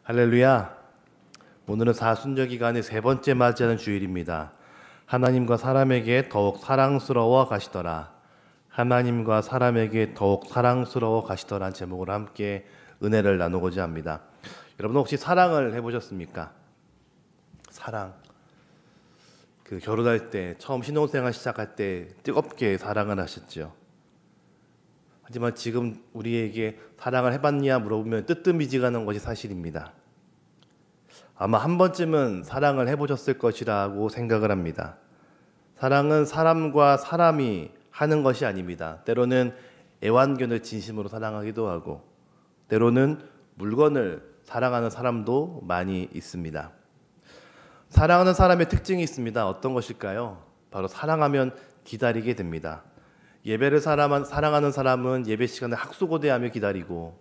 할렐루야. 오늘은 사순절 기간의 세 번째 맞이하는 주일입니다. 하나님과 사람에게 더욱 사랑스러워 가시더라. 하나님과 사람에게 더욱 사랑스러워 가시더라는 제목으로 함께 은혜를 나누고자 합니다. 여러분 혹시 사랑을 해보셨습니까? 사랑. 결혼할 때 처음 신혼생활 시작할 때 뜨겁게 사랑을 하셨죠. 하지만 지금 우리에게 사랑을 해봤냐 물어보면 뜨뜻미지근한 것이 사실입니다. 아마 한 번쯤은 사랑을 해보셨을 것이라고 생각을 합니다. 사랑은 사람과 사람이 하는 것이 아닙니다. 때로는 애완견을 진심으로 사랑하기도 하고 때로는 물건을 사랑하는 사람도 많이 있습니다. 사랑하는 사람의 특징이 있습니다. 어떤 것일까요? 바로 사랑하면 기다리게 됩니다. 예배를 사랑하는 사람은 예배 시간을 학수고대하며 기다리고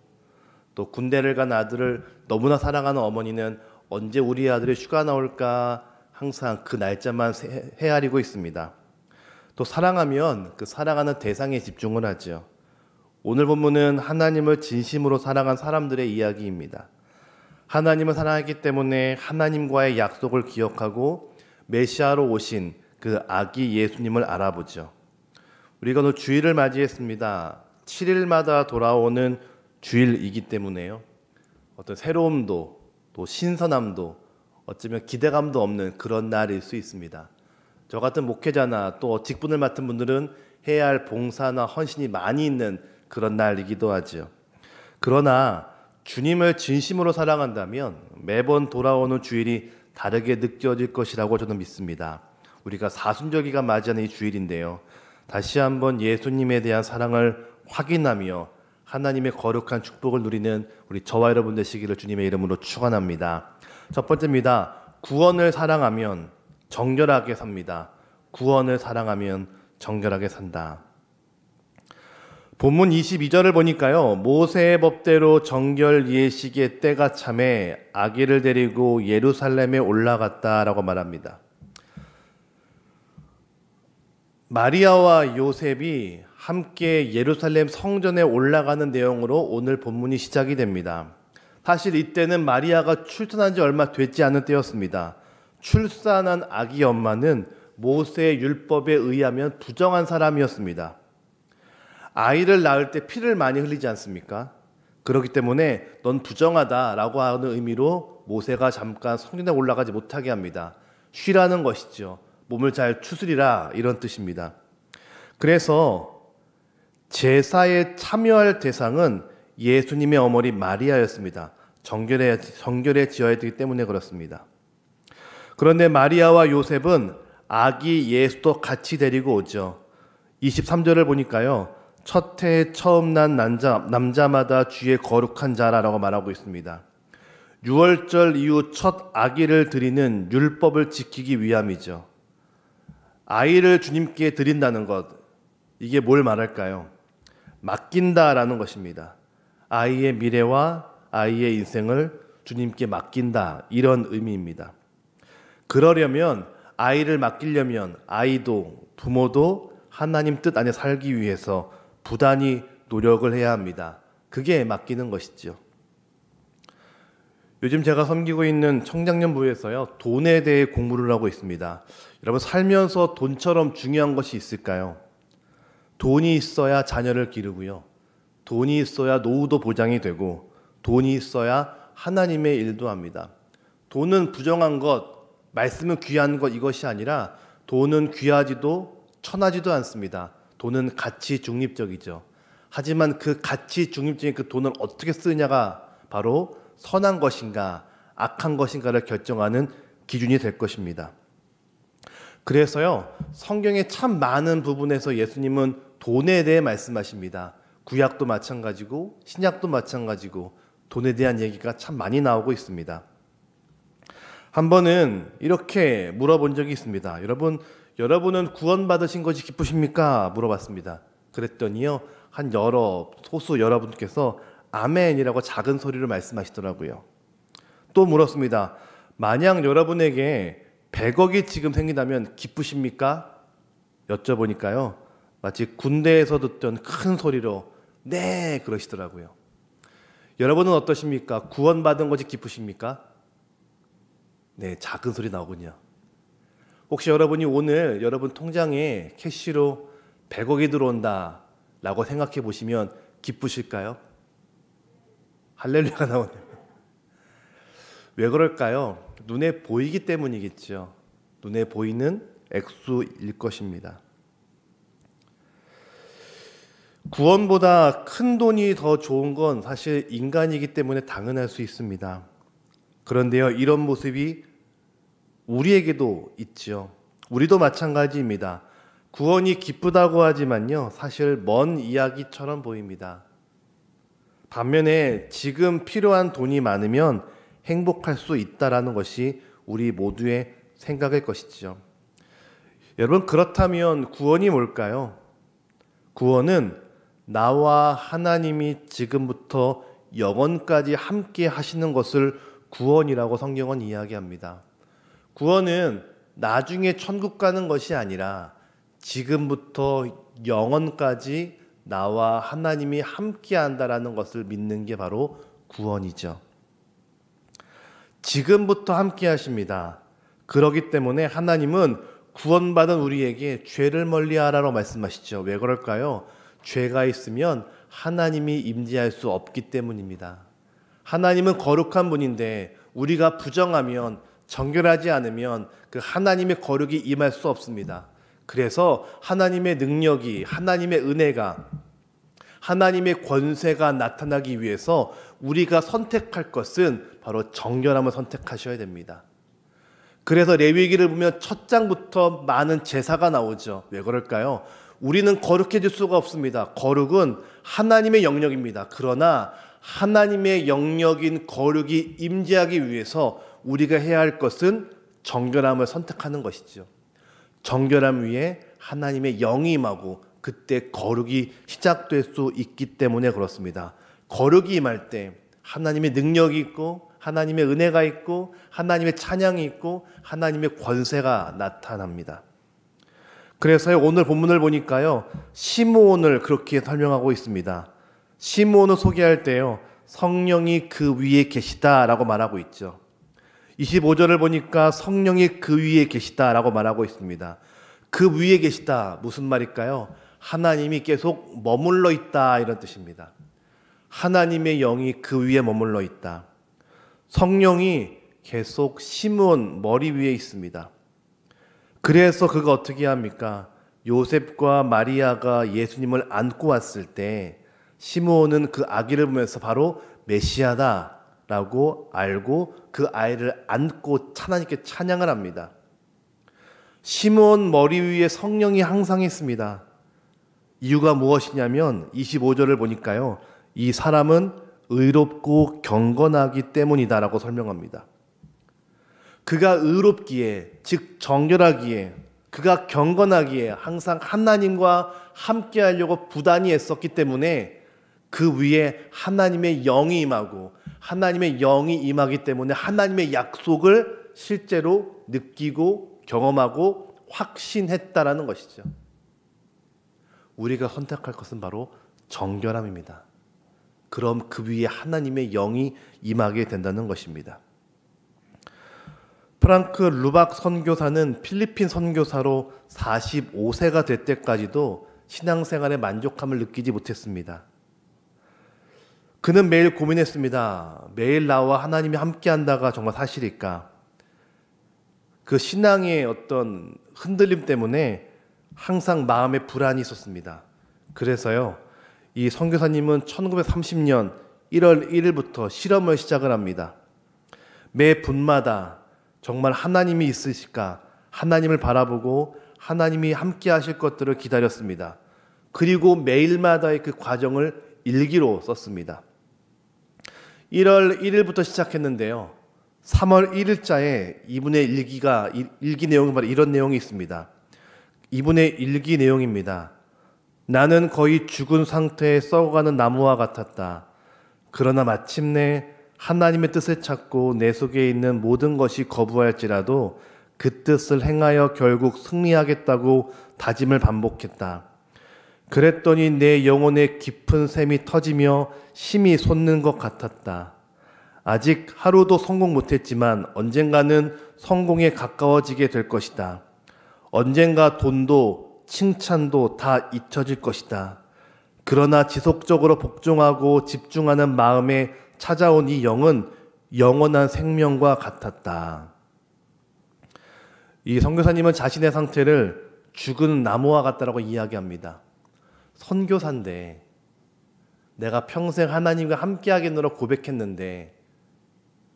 또 군대를 간 아들을 너무나 사랑하는 어머니는 언제 우리 아들이 휴가 나올까 항상 그 날짜만 헤아리고 있습니다. 또 사랑하면 그 사랑하는 대상에 집중을 하죠. 오늘 본문은 하나님을 진심으로 사랑한 사람들의 이야기입니다. 하나님을 사랑했기 때문에 하나님과의 약속을 기억하고 메시아로 오신 그 아기 예수님을 알아보죠. 우리가 오늘 주일을 맞이했습니다. 7일마다 돌아오는 주일이기 때문에요. 어떤 새로움도 또 신선함도 어쩌면 기대감도 없는 그런 날일 수 있습니다. 저 같은 목회자나 또 직분을 맡은 분들은 해야 할 봉사나 헌신이 많이 있는 그런 날이기도 하죠. 그러나 주님을 진심으로 사랑한다면 매번 돌아오는 주일이 다르게 느껴질 것이라고 저는 믿습니다. 우리가 사순절 기간 맞이하는 이 주일인데요. 다시 한번 예수님에 대한 사랑을 확인하며 하나님의 거룩한 축복을 누리는 우리 저와 여러분 되시기를 주님의 이름으로 축원합니다. 첫 번째입니다. 구원을 사랑하면 정결하게 삽니다. 구원을 사랑하면 정결하게 산다. 본문 22절을 보니까요. 모세의 법대로 정결 예식의 때가 참에 아기를 데리고 예루살렘에 올라갔다라고 말합니다. 마리아와 요셉이 함께 예루살렘 성전에 올라가는 내용으로 오늘 본문이 시작이 됩니다. 사실 이때는 마리아가 출산한 지 얼마 되지 않은 때였습니다. 출산한 아기 엄마는 모세의 율법에 의하면 부정한 사람이었습니다. 아이를 낳을 때 피를 많이 흘리지 않습니까? 그렇기 때문에 넌 부정하다라고 하는 의미로 모세가 잠깐 성전에 올라가지 못하게 합니다. 쉬라는 것이죠. 몸을 잘 추스리라 이런 뜻입니다. 그래서 제사에 참여할 대상은 예수님의 어머니 마리아였습니다. 정결에 지어야 되기 때문에 그렇습니다. 그런데 마리아와 요셉은 아기 예수도 같이 데리고 오죠. 23절을 보니까요. 첫 해에 처음 난 남자마다 주의 거룩한 자라라고 말하고 있습니다. 유월절 이후 첫 아기를 드리는 율법을 지키기 위함이죠. 아이를 주님께 드린다는 것, 이게 뭘 말할까요? 맡긴다라는 것입니다. 아이의 미래와 아이의 인생을 주님께 맡긴다, 이런 의미입니다. 그러려면 아이를 맡기려면 아이도 부모도 하나님 뜻 안에 살기 위해서 부단히 노력을 해야 합니다. 그게 맡기는 것이죠. 요즘 제가 섬기고 있는 청장년부에서요, 돈에 대해 공부를 하고 있습니다. 여러분 살면서 돈처럼 중요한 것이 있을까요? 돈이 있어야 자녀를 기르고요. 돈이 있어야 노후도 보장이 되고 돈이 있어야 하나님의 일도 합니다. 돈은 부정한 것, 말씀은 귀한 것 이것이 아니라 돈은 귀하지도 천하지도 않습니다. 돈은 가치 중립적이죠. 하지만 그 가치 중립적인 그 돈을 어떻게 쓰느냐가 바로 선한 것인가 악한 것인가를 결정하는 기준이 될 것입니다. 그래서요, 성경의 참 많은 부분에서 예수님은 돈에 대해 말씀하십니다. 구약도 마찬가지고 신약도 마찬가지고 돈에 대한 얘기가 참 많이 나오고 있습니다. 한 번은 이렇게 물어본 적이 있습니다. 여러분은 구원받으신 것이 기쁘십니까? 물어봤습니다. 그랬더니요, 소수 여러분께서 아멘이라고 작은 소리로 말씀하시더라고요. 또 물었습니다. 만약 여러분에게 100억이 지금 생긴다면 기쁘십니까? 여쭤보니까요, 마치 군대에서 듣던 큰 소리로 네 그러시더라고요. 여러분은 어떠십니까? 구원받은 것이 기쁘십니까? 네, 작은 소리 나오군요. 혹시 여러분이 오늘 여러분 통장에 캐시로 100억이 들어온다 라고 생각해 보시면 기쁘실까요? 할렐루야가 나오네요. 왜 그럴까요? 눈에 보이기 때문이겠죠. 눈에 보이는 액수일 것입니다. 구원보다 큰 돈이 더 좋은 건 사실 인간이기 때문에 당연할 수 있습니다. 그런데요, 이런 모습이 우리에게도 있죠. 우리도 마찬가지입니다. 구원이 기쁘다고 하지만요, 사실 먼 이야기처럼 보입니다. 반면에 지금 필요한 돈이 많으면 행복할 수 있다라는 것이 우리 모두의 생각일 것이죠. 여러분, 그렇다면 구원이 뭘까요? 구원은 나와 하나님이 지금부터 영원까지 함께 하시는 것을 구원이라고 성경은 이야기합니다. 구원은 나중에 천국 가는 것이 아니라 지금부터 영원까지 나와 하나님이 함께 한다라는 것을 믿는 게 바로 구원이죠. 지금부터 함께 하십니다. 그렇기 때문에 하나님은 구원받은 우리에게 죄를 멀리하라고 말씀하시죠. 왜 그럴까요? 죄가 있으면 하나님이 임재할 수 없기 때문입니다. 하나님은 거룩한 분인데 우리가 부정하면, 정결하지 않으면 그 하나님의 거룩이 임할 수 없습니다. 그래서 하나님의 능력이, 하나님의 은혜가, 하나님의 권세가 나타나기 위해서 우리가 선택할 것은 바로 정결함을 선택하셔야 됩니다. 그래서 레위기를 보면 첫 장부터 많은 제사가 나오죠. 왜 그럴까요? 우리는 거룩해질 수가 없습니다. 거룩은 하나님의 영역입니다. 그러나 하나님의 영역인 거룩이 임재하기 위해서 우리가 해야 할 것은 정결함을 선택하는 것이죠. 정결함 위에 하나님의 영이 임하고 그때 거룩이 시작될 수 있기 때문에 그렇습니다. 거룩이 임할 때 하나님의 능력이 있고 하나님의 은혜가 있고 하나님의 찬양이 있고 하나님의 권세가 나타납니다. 그래서 오늘 본문을 보니까요, 시므온을 그렇게 설명하고 있습니다. 시므온을 소개할 때요, 성령이 그 위에 계시다라고 말하고 있죠. 25절을 보니까 성령이 그 위에 계시다라고 말하고 있습니다. 그 위에 계시다, 무슨 말일까요? 하나님이 계속 머물러 있다, 이런 뜻입니다. 하나님의 영이 그 위에 머물러 있다. 성령이 계속 시므온 머리 위에 있습니다. 그래서 그가 어떻게 합니까? 요셉과 마리아가 예수님을 안고 왔을 때 시므온은 그 아기를 보면서 바로 메시아다라고 알고 그 아이를 안고 하나님께 찬양을 합니다. 시므온 머리 위에 성령이 항상 있습니다. 이유가 무엇이냐면 25절을 보니까요, 이 사람은 의롭고 경건하기 때문이다라고 설명합니다. 그가 의롭기에, 즉 정결하기에, 그가 경건하기에 항상 하나님과 함께 하려고 부단히 애썼기 때문에 그 위에 하나님의 영이 임하고 하나님의 영이 임하기 때문에 하나님의 약속을 실제로 느끼고 경험하고 확신했다라는 것이죠. 우리가 선택할 것은 바로 정결함입니다. 그럼 그 위에 하나님의 영이 임하게 된다는 것입니다. 프랑크 루박 선교사는 필리핀 선교사로 45세가 될 때까지도 신앙생활에 만족함을 느끼지 못했습니다. 그는 매일 고민했습니다. 매일 나와 하나님이 함께한다가 정말 사실일까? 그 신앙의 어떤 흔들림 때문에 항상 마음에 불안이 있었습니다. 그래서요, 이 선교사님은 1930년 1월 1일부터 실험을 시작을 합니다. 매 분마다 정말 하나님이 있으실까? 하나님을 바라보고 하나님이 함께 하실 것들을 기다렸습니다. 그리고 매일마다의 그 과정을 일기로 썼습니다. 1월 1일부터 시작했는데요. 3월 1일자에 이분의 일기 내용은 바로 이런 내용이 있습니다. 이분의 일기 내용입니다. 나는 거의 죽은 상태에 썩어가는 나무와 같았다. 그러나 마침내 하나님의 뜻을 찾고 내 속에 있는 모든 것이 거부할지라도 그 뜻을 행하여 결국 승리하겠다고 다짐을 반복했다. 그랬더니 내 영혼의 깊은 샘이 터지며 심히 솟는 것 같았다. 아직 하루도 성공 못했지만 언젠가는 성공에 가까워지게 될 것이다. 언젠가 돈도 칭찬도 다 잊혀질 것이다. 그러나 지속적으로 복종하고 집중하는 마음에 찾아온 이 영은 영원한 생명과 같았다. 이 선교사님은 자신의 상태를 죽은 나무와 같다라고 이야기합니다. 선교사인데 내가 평생 하나님과 함께하겠노라 고백했는데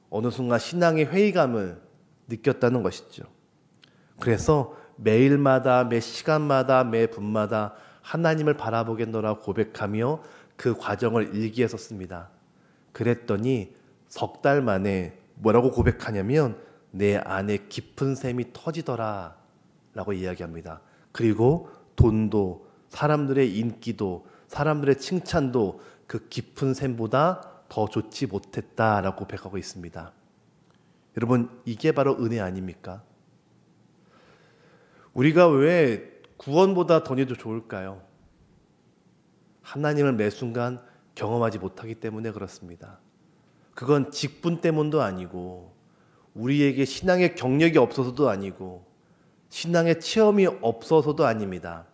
어느 순간 신앙의 회의감을 느꼈다는 것이죠. 그래서 매일마다 매 시간마다 매 분마다 하나님을 바라보겠노라 고백하며 그 과정을 일기에 썼습니다. 그랬더니 석 달 만에 뭐라고 고백하냐면 내 안에 깊은 샘이 터지더라 라고 이야기합니다. 그리고 돈도 사람들의 인기도 사람들의 칭찬도 그 깊은 샘보다 더 좋지 못했다라고 고백하고 있습니다. 여러분, 이게 바로 은혜 아닙니까? 우리가 왜 구원보다 돈이 더 좋을까요? 하나님을 매 순간 경험하지 못하기 때문에 그렇습니다. 그건 직분 때문도 아니고 우리에게 신앙의 경력이 없어서도 아니고 신앙의 체험이 없어서도 아닙니다.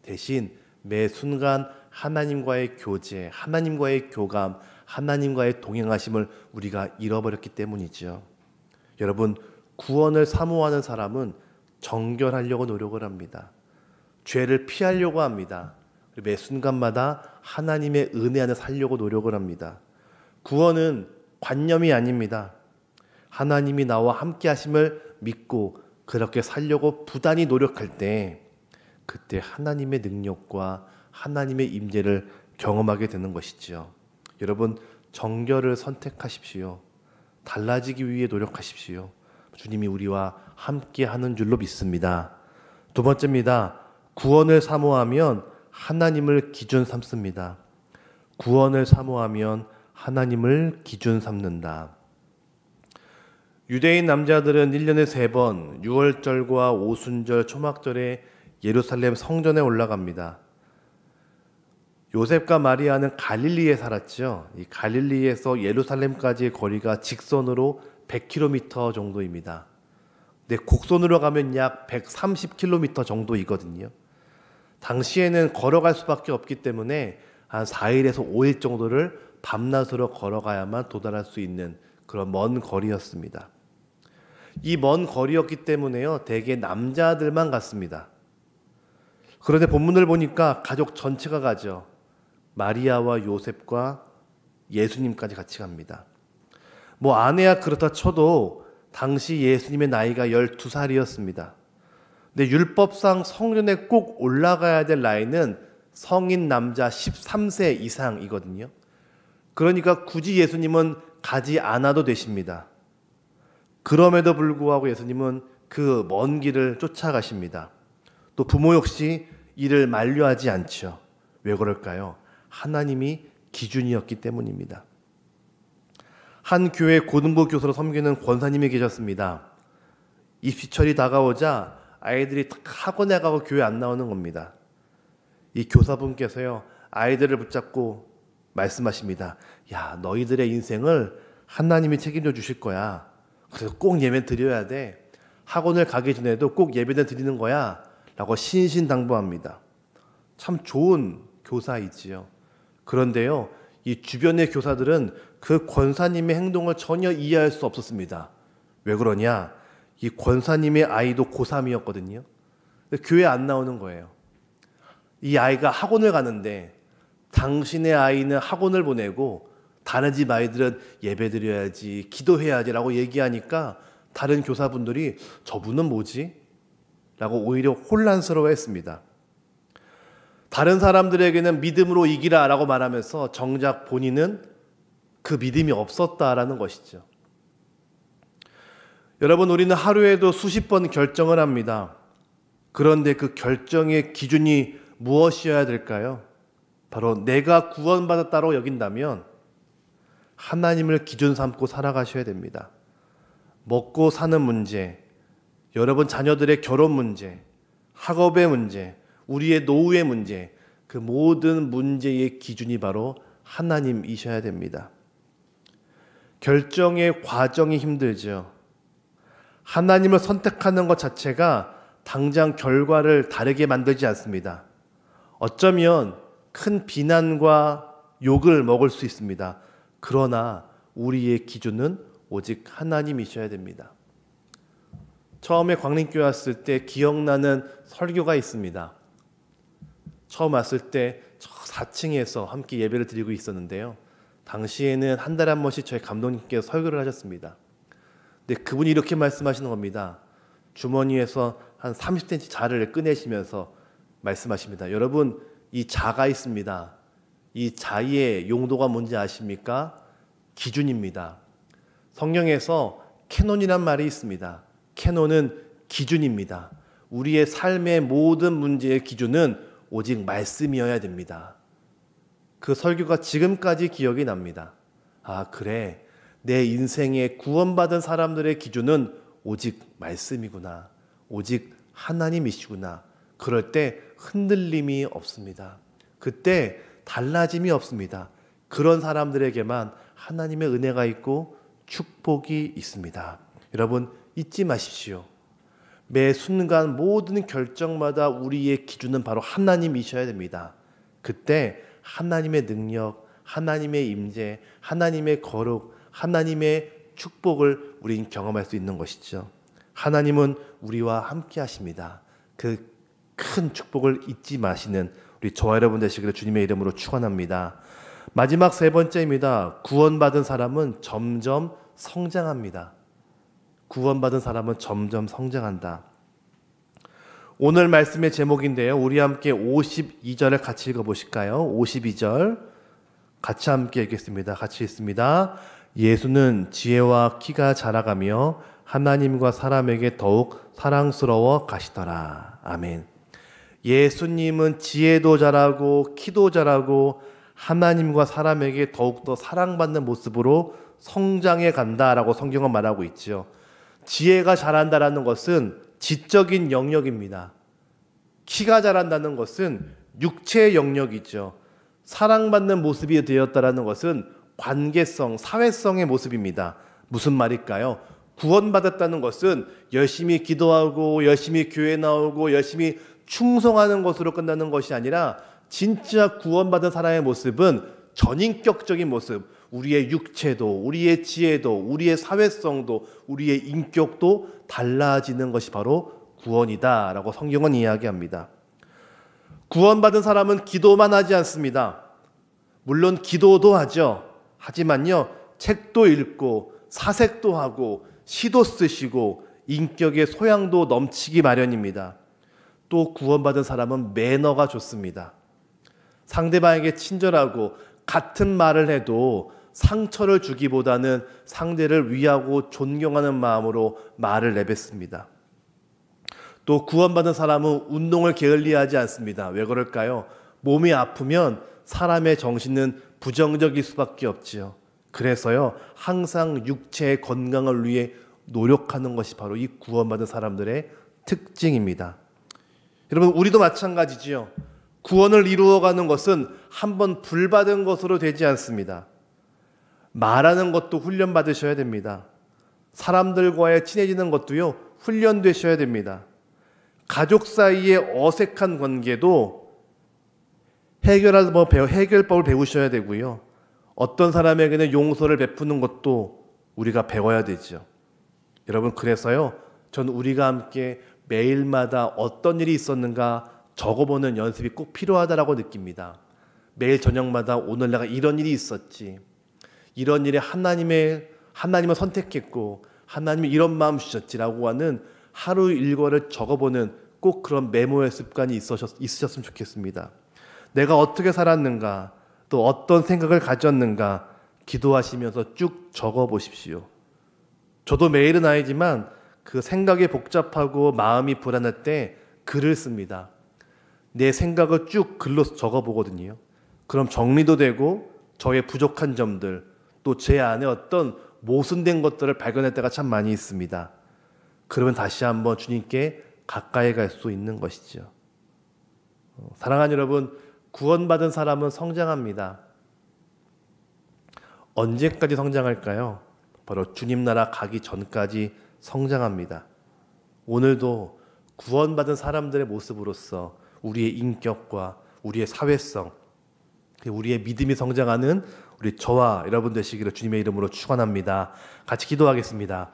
대신 매 순간 하나님과의 교제, 하나님과의 교감, 하나님과의 동행하심을 우리가 잃어버렸기 때문이죠. 여러분, 구원을 사모하는 사람은 정결하려고 노력을 합니다. 죄를 피하려고 합니다. 매 순간마다 하나님의 은혜 안에 살려고 노력을 합니다. 구원은 관념이 아닙니다. 하나님이 나와 함께 하심을 믿고 그렇게 살려고 부단히 노력할 때 그때 하나님의 능력과 하나님의 임재를 경험하게 되는 것이지요. 여러분, 정결을 선택하십시오. 달라지기 위해 노력하십시오. 주님이 우리와 함께 하는 줄로 믿습니다. 두 번째입니다. 구원을 사모하면 하나님을 기준 삼습니다. 구원을 사모하면 하나님을 기준 삼는다. 유대인 남자들은 1년에 3번 유월절과 오순절, 초막절에 예루살렘 성전에 올라갑니다. 요셉과 마리아는 갈릴리에 살았죠. 이 갈릴리에서 예루살렘까지의 거리가 직선으로 100km 정도입니다. 근데 곡선으로 가면 약 130km 정도이거든요. 당시에는 걸어갈 수밖에 없기 때문에 한 4일에서 5일 정도를 밤낮으로 걸어가야만 도달할 수 있는 그런 먼 거리였습니다. 이 먼 거리였기 때문에요, 대개 남자들만 갔습니다. 그런데 본문을 보니까 가족 전체가 가죠. 마리아와 요셉과 예수님까지 같이 갑니다. 뭐 아내야 그렇다 쳐도 당시 예수님의 나이가 12살이었습니다. 근데 율법상 성전에 꼭 올라가야 될 나이는 성인 남자 13세 이상이거든요. 그러니까 굳이 예수님은 가지 않아도 되십니다. 그럼에도 불구하고 예수님은 그 먼 길을 쫓아가십니다. 또 부모 역시 이를 만류하지 않죠. 왜 그럴까요? 하나님이 기준이었기 때문입니다. 한 교회 고등부 교사로 섬기는 권사님이 계셨습니다. 입시철이 다가오자 아이들이 학원에 가고 교회 안 나오는 겁니다. 이 교사분께서요, 아이들을 붙잡고 말씀하십니다. 야, 너희들의 인생을 하나님이 책임져 주실 거야. 그래서 꼭 예배 드려야 돼. 학원을 가기 전에도 꼭 예배를 드리는 거야 라고 신신당부합니다. 참 좋은 교사이지요. 그런데요, 이 주변의 교사들은 그 권사님의 행동을 전혀 이해할 수 없었습니다. 왜 그러냐? 이 권사님의 아이도 고3이었거든요. 교회 안 나오는 거예요. 이 아이가 학원을 가는데 당신의 아이는 학원을 보내고 다른 집 아이들은 예배드려야지, 기도해야지 라고 얘기하니까 다른 교사분들이 저분은 뭐지? 라고 오히려 혼란스러워했습니다. 다른 사람들에게는 믿음으로 이기라 라고 말하면서 정작 본인은 그 믿음이 없었다라는 것이죠. 여러분, 우리는 하루에도 수십 번 결정을 합니다. 그런데 그 결정의 기준이 무엇이어야 될까요? 바로 내가 구원받았다고 여긴다면 하나님을 기준 삼고 살아가셔야 됩니다. 먹고 사는 문제, 여러분 자녀들의 결혼 문제, 학업의 문제, 우리의 노후의 문제, 그 모든 문제의 기준이 바로 하나님이셔야 됩니다. 결정의 과정이 힘들죠. 하나님을 선택하는 것 자체가 당장 결과를 다르게 만들지 않습니다. 어쩌면 큰 비난과 욕을 먹을 수 있습니다. 그러나 우리의 기준은 오직 하나님이셔야 됩니다. 처음에 광림교회 왔을 때 기억나는 설교가 있습니다. 처음 왔을 때 저 4층에서 함께 예배를 드리고 있었는데요. 당시에는 한 달에 한 번씩 저희 감독님께서 설교를 하셨습니다. 근데 그분이 이렇게 말씀하시는 겁니다. 주머니에서 한 30cm 자를 꺼내시면서 말씀하십니다. 여러분, 이 자가 있습니다. 이 자의 용도가 뭔지 아십니까? 기준입니다. 성경에서 캐논이란 말이 있습니다. 캐논은 기준입니다. 우리의 삶의 모든 문제의 기준은 오직 말씀이어야 됩니다. 그 설교가 지금까지 기억이 납니다. 아, 그래. 내 인생에 구원받은 사람들의 기준은 오직 말씀이구나. 오직 하나님이시구나. 그럴 때 흔들림이 없습니다. 그때 달라짐이 없습니다. 그런 사람들에게만 하나님의 은혜가 있고 축복이 있습니다. 여러분, 잊지 마십시오. 매 순간 모든 결정마다 우리의 기준은 바로 하나님이셔야 됩니다. 그때 하나님의 능력, 하나님의 임재, 하나님의 거룩, 하나님의 축복을 우린 경험할 수 있는 것이죠. 하나님은 우리와 함께 하십니다. 그 큰 축복을 잊지 마시는 우리 저와 여러분 되시기를 주님의 이름으로 축원합니다. 마지막 세 번째입니다. 구원받은 사람은 점점 성장합니다. 구원받은 사람은 점점 성장한다. 오늘 말씀의 제목인데요. 우리 함께 52절을 같이 읽어보실까요? 52절 같이 함께 읽겠습니다. 같이 읽습니다. 예수는 지혜와 키가 자라가며 하나님과 사람에게 더욱 사랑스러워 가시더라. 아멘. 예수님은 지혜도 자라고 키도 자라고 하나님과 사람에게 더욱더 사랑받는 모습으로 성장해 간다라고 성경은 말하고 있죠. 지혜가 자란다라는 것은 지적인 영역입니다. 키가 자란다는 것은 육체의 영역이죠. 사랑받는 모습이 되었다라는 것은 관계성, 사회성의 모습입니다. 무슨 말일까요? 구원받았다는 것은 열심히 기도하고 열심히 교회 나오고 열심히 충성하는 것으로 끝나는 것이 아니라 진짜 구원받은 사람의 모습은 전인격적인 모습, 우리의 육체도, 우리의 지혜도, 우리의 사회성도, 우리의 인격도 달라지는 것이 바로 구원이다라고 성경은 이야기합니다. 구원받은 사람은 기도만 하지 않습니다. 물론 기도도 하죠. 하지만요, 책도 읽고 사색도 하고 시도 쓰시고 인격의 소양도 넘치기 마련입니다. 또 구원받은 사람은 매너가 좋습니다. 상대방에게 친절하고 같은 말을 해도 상처를 주기보다는 상대를 위하고 존경하는 마음으로 말을 내뱉습니다. 또 구원받은 사람은 운동을 게을리하지 않습니다. 왜 그럴까요? 몸이 아프면 사람의 정신은 부정적일 수밖에 없지요. 그래서요, 항상 육체의 건강을 위해 노력하는 것이 바로 이 구원받은 사람들의 특징입니다. 여러분, 우리도 마찬가지지요. 구원을 이루어가는 것은 한번 불받은 것으로 되지 않습니다. 말하는 것도 훈련받으셔야 됩니다. 사람들과의 친해지는 것도요, 훈련되셔야 됩니다. 가족 사이의 어색한 관계도 해결법을 배우셔야 되고요. 어떤 사람에게는 용서를 베푸는 것도 우리가 배워야 되죠. 여러분, 그래서요, 전 우리가 함께 매일마다 어떤 일이 있었는가 적어보는 연습이 꼭 필요하다라고 느낍니다. 매일 저녁마다 오늘 내가 이런 일이 있었지, 이런 일에 하나님을 선택했고 하나님이 이런 마음 주셨지라고 하는 하루 일과를 적어보는 꼭 그런 메모의 습관이 있으셨으면 좋겠습니다. 내가 어떻게 살았는가, 또 어떤 생각을 가졌는가 기도하시면서 쭉 적어보십시오. 저도 매일은 아니지만 그 생각이 복잡하고 마음이 불안할 때 글을 씁니다. 내 생각을 쭉 글로 적어보거든요. 그럼 정리도 되고 저의 부족한 점들, 또 제 안에 어떤 모순된 것들을 발견할 때가 참 많이 있습니다. 그러면 다시 한번 주님께 가까이 갈 수 있는 것이죠. 사랑하는 여러분, 구원받은 사람은 성장합니다. 언제까지 성장할까요? 바로 주님 나라 가기 전까지 성장합니다. 오늘도 구원받은 사람들의 모습으로서 우리의 인격과 우리의 사회성, 우리의 믿음이 성장하는 우리 저와 여러분 되시기를 주님의 이름으로 축원합니다. 같이 기도하겠습니다.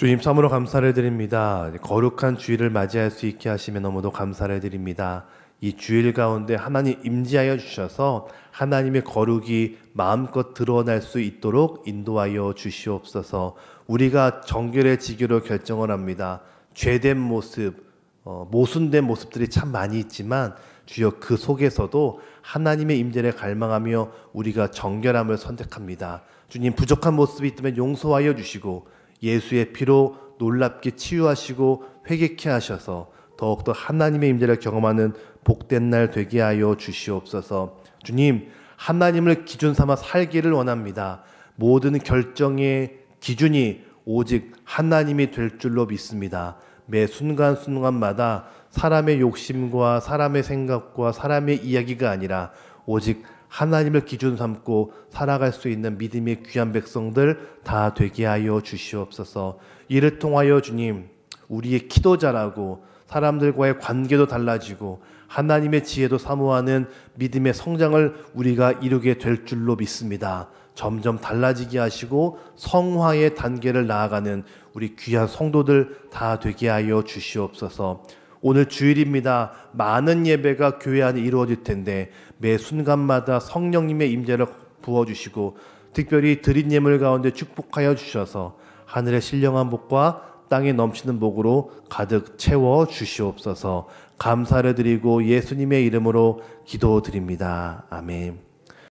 주님 참으로 감사를 드립니다. 거룩한 주일을 맞이할 수 있게 하시며 너무도 감사를 드립니다. 이 주일 가운데 하나님 임재하여 주셔서 하나님의 거룩이 마음껏 드러날 수 있도록 인도하여 주시옵소서. 우리가 정결해지기로 결정을 합니다. 죄된 모습, 모순된 모습들이 참 많이 있지만 주여 그 속에서도 하나님의 임재를 갈망하며 우리가 정결함을 선택합니다. 주님 부족한 모습이 있다면 용서하여 주시고 예수의 피로 놀랍게 치유하시고 회개케 하셔서 더욱더 하나님의 임재를 경험하는 복된 날 되게 하여 주시옵소서. 주님 하나님을 기준 삼아 살기를 원합니다. 모든 결정의 기준이 오직 하나님이 될 줄로 믿습니다. 매 순간순간마다 사람의 욕심과 사람의 생각과 사람의 이야기가 아니라 오직 하나님을 기준 삼고 살아갈 수 있는 믿음의 귀한 백성들 다 되게 하여 주시옵소서. 이를 통하여 주님 우리의 기도 잘하고 사람들과의 관계도 달라지고 하나님의 지혜도 사모하는 믿음의 성장을 우리가 이루게 될 줄로 믿습니다. 점점 달라지게 하시고 성화의 단계를 나아가는 우리 귀한 성도들 다 되게 하여 주시옵소서. 오늘 주일입니다. 많은 예배가 교회 안에 이루어질 텐데 매 순간마다 성령님의 임재를 부어주시고 특별히 드린 예물 가운데 축복하여 주셔서 하늘의 신령한 복과 땅에 넘치는 복으로 가득 채워 주시옵소서. 감사를 드리고 예수님의 이름으로 기도드립니다. 아멘.